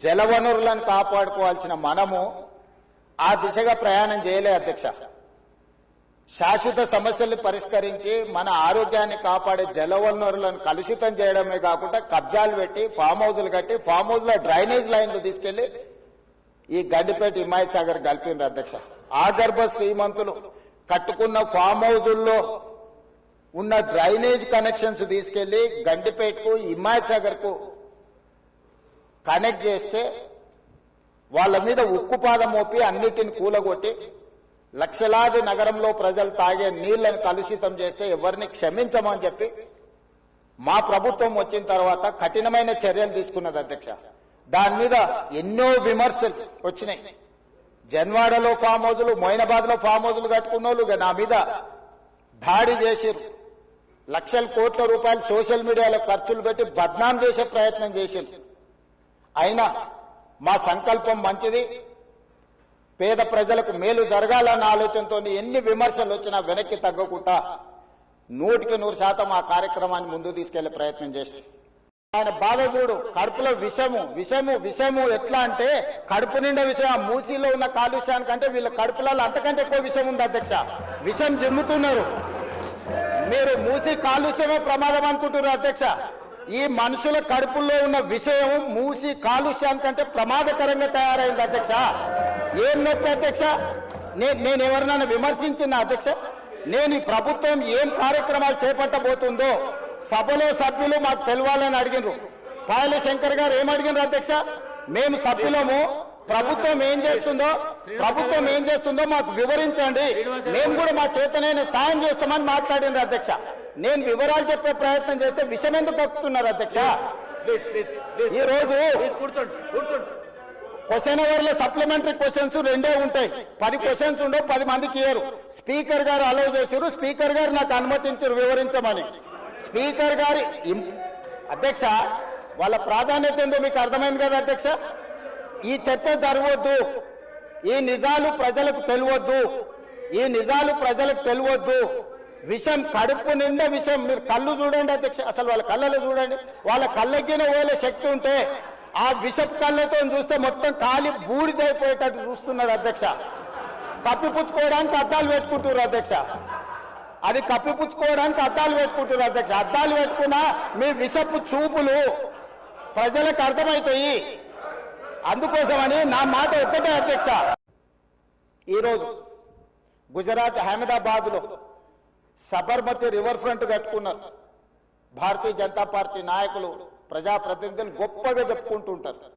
జలవనరులను కాపాడుకోవాల్సిన మనము ఆ దిశగా ప్రయాణం చేయలే అధ్యక్ష. శాశ్వత సమస్యలు పరిష్కరించి మన ఆరోగ్యాన్ని కాపాడే జలవనరులను కలుషితం చేయడమే కాకుండా కబ్జాలు పెట్టి ఫామ్ హౌజులు కట్టి ఫామ్ హౌజ్ లో డ్రైనేజ్ లైన్లు తీసుకెళ్లి ఈ గండిపేట హిమాయత్ సాగర్ కలిపిండ్రు అధ్యక్ష. ఆగర్భ శ్రీమంతులు కట్టుకున్న ఫామ్ హౌజుల్లో ఉన్న డ్రైనేజ్ కనెక్షన్స్ తీసుకెళ్లి గండిపేటకు హిమాయత్ సాగర్ కు కనెక్ట్ చేస్తే వాళ్ళ మీద ఉక్కుపాదం మోపి అన్నిటిని కూలగొట్టి లక్షలాది నగరంలో ప్రజలు తాగే నీళ్లను కలుషితం చేస్తే ఎవరిని క్షమించమని చెప్పి మా ప్రభుత్వం వచ్చిన తర్వాత కఠినమైన చర్యలు తీసుకున్నది అధ్యక్ష. దాని మీద ఎన్నో విమర్శలు వచ్చినాయి. జన్వాడలో ఫామ్ హౌజులు, మొయినాబాద్ లో ఫామ్ హౌజులు కట్టుకున్న వాళ్ళు నా మీద దాడి చేసిరు. లక్షల కోట్ల రూపాయలు సోషల్ మీడియాలో ఖర్చులు పెట్టి బద్నాం చేసే ప్రయత్నం చేసిరు. అయినా మా సంకల్పం మంచిది, పేద ప్రజలకు మేలు జరగాలన్న ఆలోచనతో ఎన్ని విమర్శలు వచ్చినా వెనక్కి తగ్గకుండా 100% ఆ కార్యక్రమాన్ని ముందు తీసుకెళ్లే ప్రయత్నం చేసి ఆయన బాధ చూడు. కడుపులో విషము ఎట్లా అంటే కడుపు నిండా విషయం. ఆ మూసీలో ఉన్న కాలుష్యానికంటే వీళ్ళ కడుపులలో అంతకంటే ఎక్కువ విషయం ఉంది అధ్యక్ష. విషం జిమ్ముతున్నారు. మీరు మూసీ కాలుష్యమే ప్రమాదం అనుకుంటున్నారు అధ్యక్ష. ఈ మనుషుల కడుపుల్లో ఉన్న విషయం మూసి కాలుష్యానికంటే ప్రమాదకరంగా తయారైంది అధ్యక్ష. ఏం నొప్పి అధ్యక్ష? నేను ఎవరినైనా విమర్శించిన అధ్యక్ష? నేను ఈ ప్రభుత్వం ఏం కార్యక్రమాలు చేపట్టబోతుందో సభలో సభ్యులు మాకు తెలవాలని అడిగినారు. పాయల శంకర్ గారు ఏం అడిగినారు అధ్యక్ష? మేము సభ్యులము, ప్రభుత్వం ఏం చేస్తుందో మాకు వివరించండి, మేము కూడా మా చేతనైన సాయం చేస్తామని మాట్లాడినారు అధ్యక్ష. నేను వివరాలు చెప్పే ప్రయత్నం చేస్తే విషయం ఎందుకు వస్తున్నారు అధ్యక్ష? ఈ రోజు క్వశ్చన్ అవర్ లో సప్లిమెంటరీ క్వశ్చన్స్ 2 ఉంటాయి. 10 క్వశ్చన్స్ ఉండవు, 10 మందికి ఇయ్యరు. స్పీకర్ గారు అలౌ చేశారు, స్పీకర్ గారు నాకు అనుమతించారు వివరించమని. స్పీకర్ గారి అధ్యక్ష వాళ్ళ ప్రాధాన్యత ఏందో మీకు అర్థమైంది కదా అధ్యక్ష. ఈ చర్చ జరగవద్దు, ఈ నిజాలు ప్రజలకు తెలియవద్దు. విషం కడుపు నిండా విషం. మీరు కళ్ళు చూడండి అధ్యక్ష, అసలు వాళ్ళ కళ్ళలో చూడండి. వాళ్ళ కళ్ళగిన ఓలే శక్తి ఉంటే ఆ విషపు కళ్ళతో చూస్తే మొత్తం కాలి బూడిదైపోయేటట్టు చూస్తున్నారు అధ్యక్ష. కప్పిపుచ్చుకోవడానికి అద్దాలు పెట్టుకుంటున్నారు అధ్యక్ష. అది కప్పిపుచ్చుకోవడానికి అద్దాలు పెట్టుకుంటున్నారు అధ్యక్ష. అద్దాలు పెట్టుకున్నా మీ విషపు చూపులు ప్రజలకు అర్థమవుతాయి. అందుకోసమని నా మాట ఒక్కటే అధ్యక్ష. ఈరోజు గుజరాత్ అహ్మదాబాద్ లో సబర్మతి రివర్ ఫ్రంట్ కట్టుకున్నారు. భారతీయ జనతా పార్టీ నాయకులు, ప్రజాప్రతినిధులు గొప్పగా చెప్పుకుంటూ ఉంటారు.